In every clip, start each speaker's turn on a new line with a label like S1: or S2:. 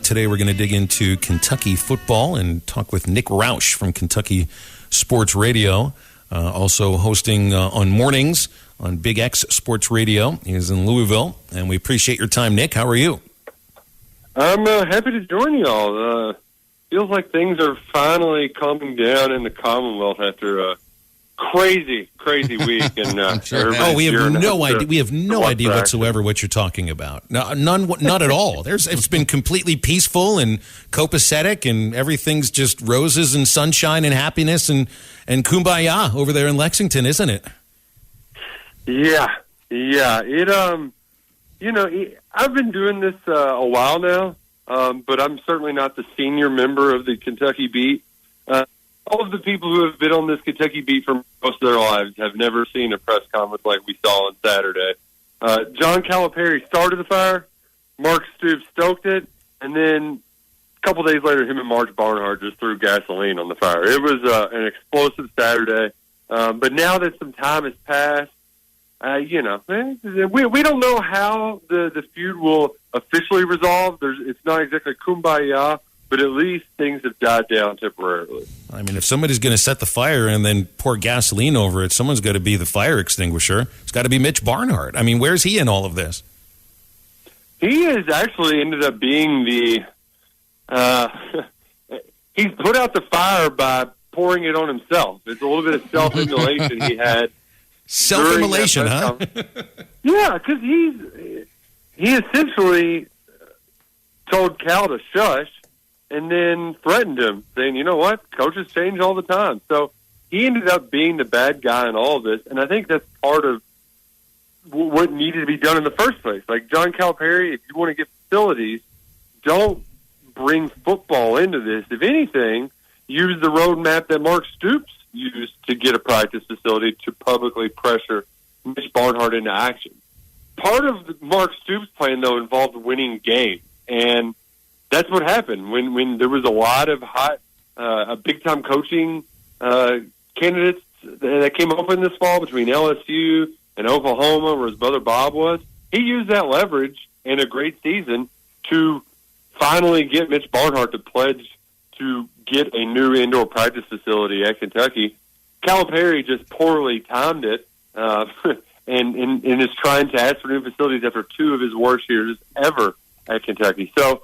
S1: Today we're going to dig into Kentucky football and talk with Nick Roush from Kentucky Sports Radio, also hosting on mornings on Big X Sports Radio. He's in Louisville, and we appreciate your time, Nick. How are you?
S2: I'm happy to join y'all. Feels like things are finally calming down in the Commonwealth after a crazy week. And
S1: sure. We have no idea. We have no idea whatsoever what you're talking about. No, not at all. It's been completely peaceful and copacetic, and everything's just roses and sunshine and happiness and kumbaya over there in Lexington, isn't it?
S2: Yeah. It I've been doing this a while now, but I'm certainly not the senior member of the Kentucky beat. All of the people who have been on this Kentucky beat for most of their lives have never seen a press conference like we saw on Saturday. John Calipari started the fire, Mark Stoops stoked it, and then a couple days later, him and March Barnhart just threw gasoline on the fire. It was an explosive Saturday, but now that some time has passed, we don't know how the feud will officially resolve. It's not exactly kumbaya, but at least things have died down temporarily.
S1: I mean, if somebody's going to set the fire and then pour gasoline over it, someone's got to be the fire extinguisher. It's got to be Mitch Barnhart. I mean, where's he in all of this?
S2: He has actually ended up being he's put out the fire by pouring it on himself. It's a little bit of self-immolation he had.
S1: Self-immolation, huh?
S2: Yeah, because he essentially told Cal to shush and then threatened him, saying, you know what, coaches change all the time. So he ended up being the bad guy in all of this, and I think that's part of what needed to be done in the first place. Like John Calipari, if you want to get facilities, don't bring football into this. If anything, use the roadmap that Mark Stoops used to get a practice facility to publicly pressure Mitch Barnhart into action. Part of Mark Stoops' plan, though, involved winning games, and that's what happened when there was a lot of hot, big-time coaching candidates that came open this fall between LSU and Oklahoma, where his brother Bob was. He used that leverage in a great season to finally get Mitch Barnhart to pledge to get a new indoor practice facility at Kentucky. Calipari just poorly timed it and is trying to ask for new facilities after two of his worst years ever at Kentucky. So,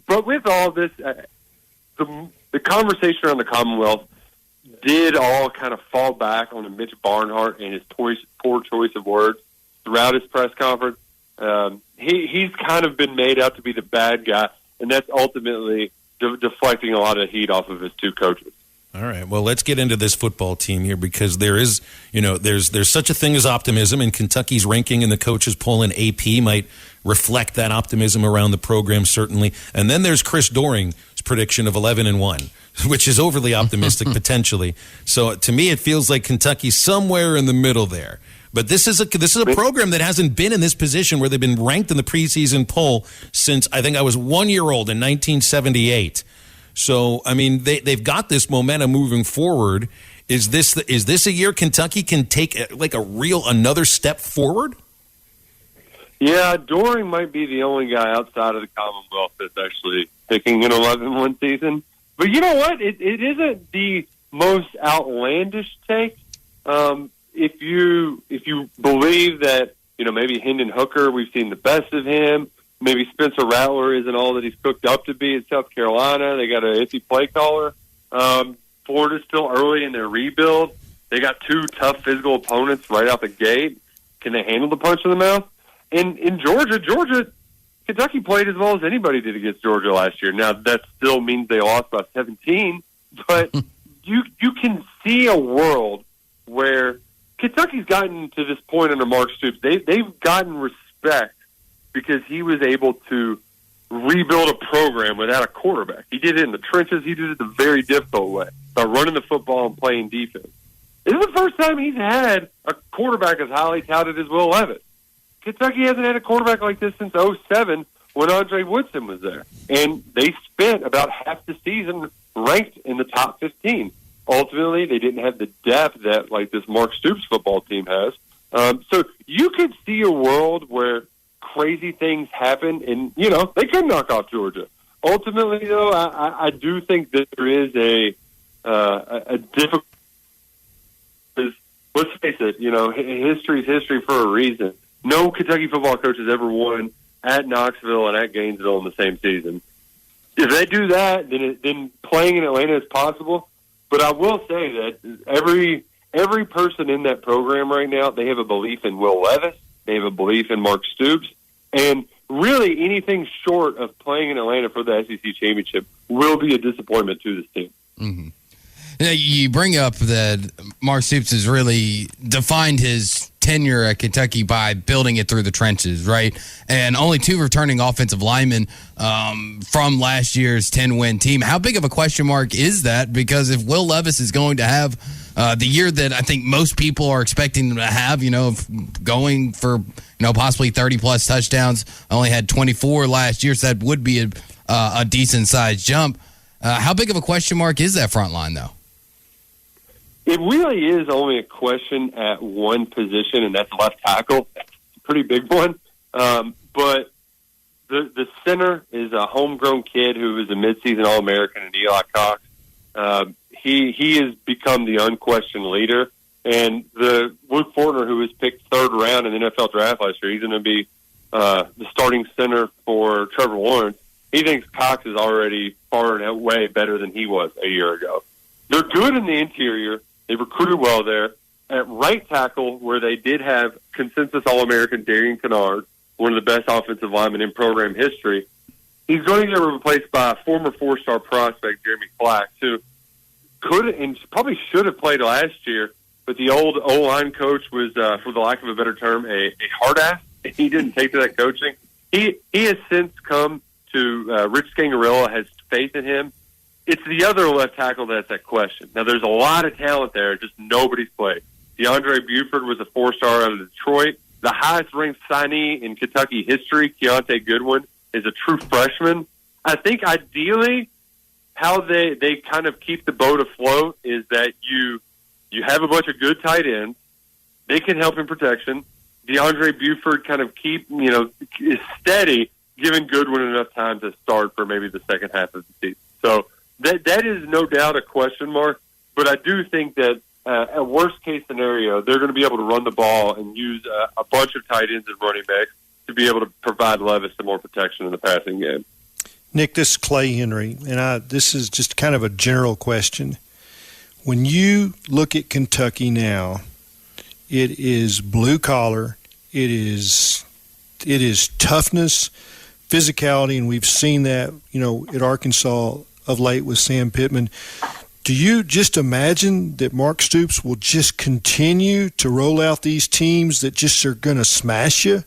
S2: but with all of this, the conversation around the Commonwealth did all kind of fall back on Mitch Barnhart and his poor choice of words throughout his press conference. He's kind of been made out to be the bad guy, and that's ultimately deflecting a lot of heat off of his two coaches.
S1: All right. Well, let's get into this football team here, because there is, there's such a thing as optimism, and Kentucky's ranking in the coaches poll in AP might reflect that optimism around the program, certainly. And then there's Chris Doering's prediction of 11-1, which is overly optimistic potentially. So to me, it feels like Kentucky's somewhere in the middle there. But this is a program that hasn't been in this position where they've been ranked in the preseason poll since I think I was 1 year old in 1978. So, I mean, they've got this momentum moving forward. Is this a year Kentucky can take another step forward?
S2: Yeah, Doering might be the only guy outside of the Commonwealth that's actually picking an 11-1 season. But you know what? It isn't the most outlandish take. If you believe that, maybe Hendon Hooker, we've seen the best of him. Maybe Spencer Rattler isn't all that he's cooked up to be at South Carolina. They got an iffy play caller. Florida's still early in their rebuild. They got two tough physical opponents right out the gate. Can they handle the punch in the mouth? And in Georgia, Kentucky played as well as anybody did against Georgia last year. Now, that still means they lost by 17, but you can see a world where Kentucky's gotten to this point under Mark Stoops. They've gotten respect because he was able to rebuild a program without a quarterback. He did it in the trenches. He did it the very difficult way, by running the football and playing defense. This is the first time he's had a quarterback as highly touted as Will Levis. Kentucky hasn't had a quarterback like this since 2007 when Andre Woodson was there. And they spent about half the season ranked in the top 15. Ultimately, they didn't have the depth that this Mark Stoops football team has. So you could see a world where crazy things happen, and, they could knock off Georgia. ultimately, though, I do think that there is a difficult. Let's face it, history's history for a reason. No Kentucky football coach has ever won at Knoxville and at Gainesville in the same season. If they do that, then playing in Atlanta is possible. But I will say that every person in that program right now, they have a belief in Will Levis, they have a belief in Mark Stoops, and really anything short of playing in Atlanta for the SEC championship will be a disappointment to this team.
S3: Mm-hmm. You bring up that Mark Stoops has really defined his tenure at Kentucky by building it through the trenches, right? And only 2 returning offensive linemen from last year's 10-win team. How big of a question mark is that? Because if Will Levis is going to have the year that I think most people are expecting him to have, of going for possibly 30-plus touchdowns, only had 24 last year, so that would be a decent-sized jump. How big of a question mark is that front line, though?
S2: It really is only a question at one position, and that's left tackle. That's a pretty big one. But the center is a homegrown kid who is a midseason All-American in Eli Cox. He has become the unquestioned leader. And the Luke Fortner, who was picked 3rd round in the NFL draft last year, he's going to be the starting center for Trevor Lawrence. He thinks Cox is already far and away better than he was a year ago. They're good in the interior. They recruited well there. At right tackle, where they did have consensus All-American Darian Kennard, one of the best offensive linemen in program history, he's going to get replaced by a former 4-star prospect, Jeremy Flax, who could and probably should have played last year, but the old O-line coach was, for the lack of a better term, a hard ass. He didn't take to that coaching. He has since come to Rich Scangarella, has faith in him. It's the other left tackle that's at question. Now, there's a lot of talent there, just nobody's played. DeAndre Buford was a 4-star out of Detroit. The highest-ranked signee in Kentucky history, Keontae Goodwin, is a true freshman. I think ideally how they kind of keep the boat afloat is that you have a bunch of good tight ends. They can help in protection. DeAndre Buford kind of is steady, giving Goodwin enough time to start for maybe the second half of the season. So that is no doubt a question mark, but I do think that a worst-case scenario, they're going to be able to run the ball and use a bunch of tight ends and running backs to be able to provide Levis some more protection in the passing game.
S4: Nick, this is Clay Henry, and this is just kind of a general question. When you look at Kentucky now, it is blue-collar, it is toughness, physicality, and we've seen that, at Arkansas of late with Sam Pittman. Do you just imagine that Mark Stoops will just continue to roll out these teams that just are going to smash you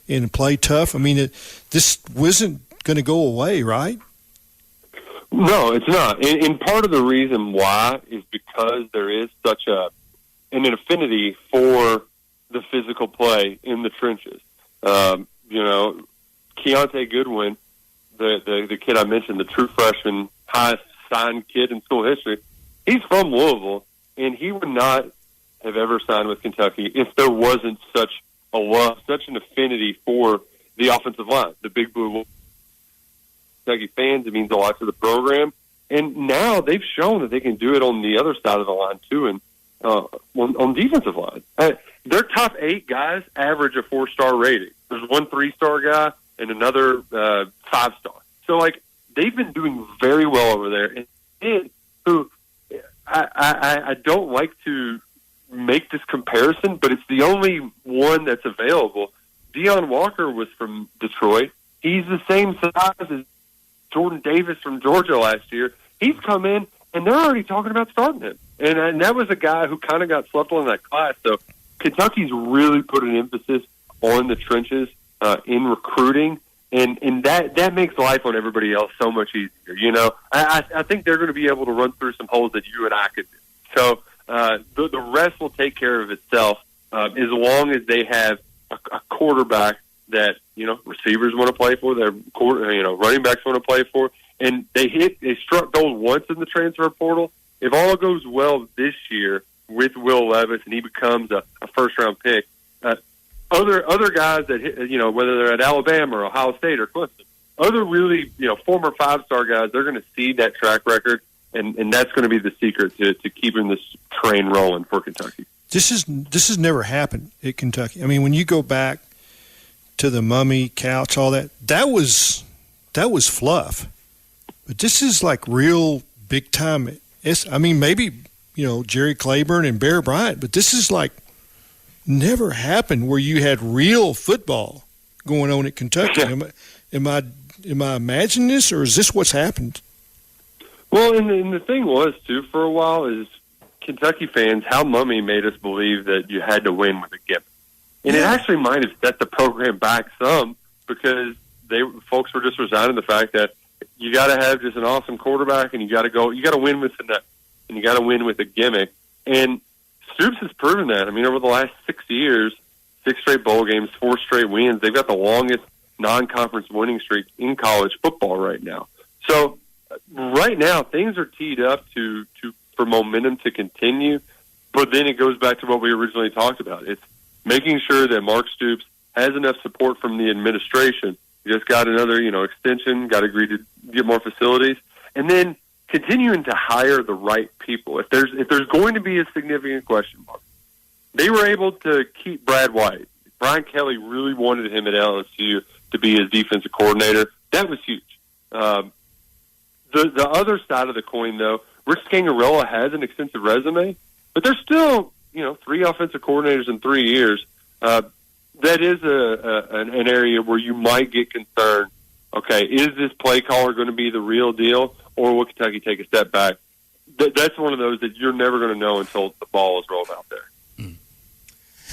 S4: and play tough? I mean, this wasn't going to go away, right?
S2: No, it's not. And part of the reason why is because there is such an affinity for the physical play in the trenches. Keontae Goodwin, the kid I mentioned, the true freshman, highest signed kid in school history, he's from Louisville, and he would not have ever signed with Kentucky if there wasn't such a love, such an affinity for the offensive line, the Big Blue. Kentucky fans, it means a lot to the program, and now they've shown that they can do it on the other side of the line too, and on defensive line. Their top 8 guys average a 4-star rating. There's one 3-star guy and another 5-star. So, they've been doing very well over there. And who I don't like to make this comparison, but it's the only one that's available. Deion Walker was from Detroit. He's the same size as Jordan Davis from Georgia last year. He's come in, and they're already talking about starting him. And that was a guy who kind of got slept on in that class. So Kentucky's really put an emphasis on the trenches in recruiting. And that makes life on everybody else so much easier. I think they're going to be able to run through some holes that you and I could do. So the rest will take care of itself as long as they have a quarterback that receivers want to play for, their running backs want to play for, and they struck gold once in the transfer portal. If all goes well this year with Will Levis and he becomes a first-round pick, other guys that whether they're at Alabama or Ohio State or Clemson, other really, former 5-star guys, they're going to see that track record, and that's going to be the secret to keeping this train rolling for Kentucky.
S4: This has never happened at Kentucky. I mean, when you go back to the Mummy, Couch, all that was fluff. But this is like real big time. I mean, maybe, Jerry Claiborne and Bear Bryant, but this is like never happened where you had real football going on at Kentucky.
S2: Yeah.
S4: Am I imagining this, or is this what's happened?
S2: Well, and the thing was, too, for a while is Kentucky fans, how Mummy made us believe that you had to win with a gift. And it actually might have set the program back some, because folks were just resigning the fact that you got to have just an awesome quarterback, and you got to win with the net, and you got to win with a gimmick. And Stoops has proven that. I mean, over the last 6 years, 6 straight bowl games, 4 straight wins. They've got the longest non-conference winning streak in college football right now. So right now, things are teed up for momentum to continue. But then it goes back to what we originally talked about. It's making sure that Mark Stoops has enough support from the administration. He just got another, extension, got agreed to get more facilities, and then continuing to hire the right people. If there's going to be a significant question mark, they were able to keep Brad White. Brian Kelly really wanted him at LSU to be his defensive coordinator. That was huge. The other side of the coin, though, Rick Scangarella has an extensive resume, but there's still, 3 offensive coordinators in 3 years. That is an area where you might get concerned. Okay, is this play caller going to be the real deal, or will Kentucky take a step back? That's one of those that you're never going to know until the ball is rolled out there.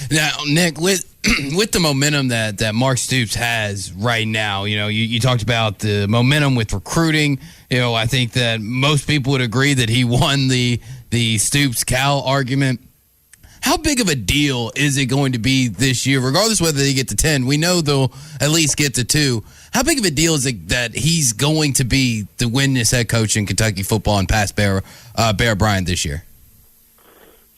S3: Now, Nick, with the momentum that Mark Stoops has right now, you talked about the momentum with recruiting. I think that most people would agree that he won the Stoops-Cal argument. How big of a deal is it going to be this year, regardless whether they get to 10? We know they'll at least get to 2. How big of a deal is it that he's going to be the winningest head coach in Kentucky football and past Bear Bryant this year?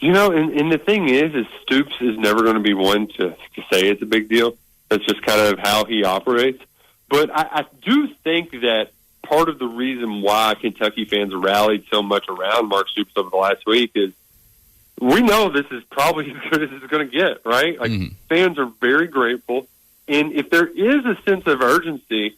S2: And the thing is Stoops is never going to be one to say it's a big deal. That's just kind of how he operates. But I do think that part of the reason why Kentucky fans rallied so much around Mark Stoops over the last week is we know this is probably as good as it's going to get, right? Like, fans are very grateful. And if there is a sense of urgency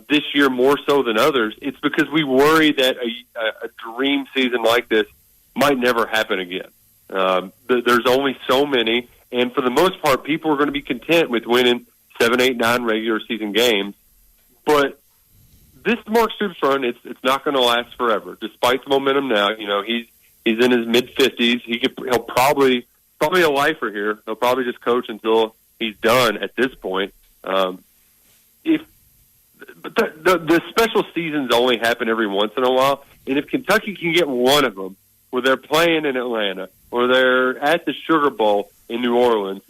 S2: this year more so than others, it's because we worry that a dream season like this might never happen again. There's only so many, and for the most part, people are going to be content with winning 7, 8, 9 regular season games. But this Mark Stoops run, it's not going to last forever. Despite the momentum now, he's in his mid-50s. He'll probably a lifer here. He'll probably just coach until he's done at this point. If the special seasons only happen every once in a while, and if Kentucky can get one of them, where they're playing in Atlanta or they're at the Sugar Bowl in New Orleans,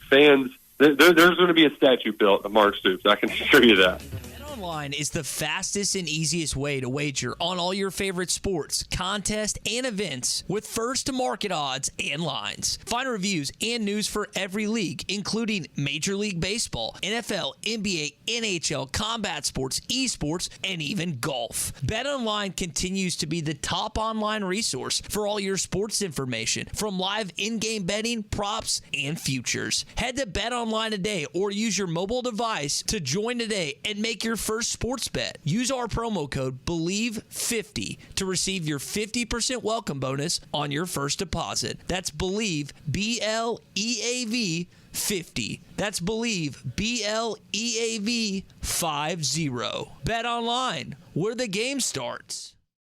S2: fans, there's going to be a statue built of Mark Stoops. I can assure you that.
S5: BetOnline is the fastest and easiest way to wager on all your favorite sports, contests, and events with first-to-market odds and lines. Find reviews and news for every league, including Major League Baseball, NFL, NBA, NHL, combat sports, esports, and even golf. BetOnline continues to be the top online resource for all your sports information, from live in-game betting, props, and futures. Head to BetOnline today or use your mobile device to join today and make your first sports bet. Use our promo code BELIEVE50 to receive your 50% welcome bonus on your first deposit. That's BELIEVE, BLEAV 50. That's BELIEVE, BLEAV 50. Bet online, where the game starts.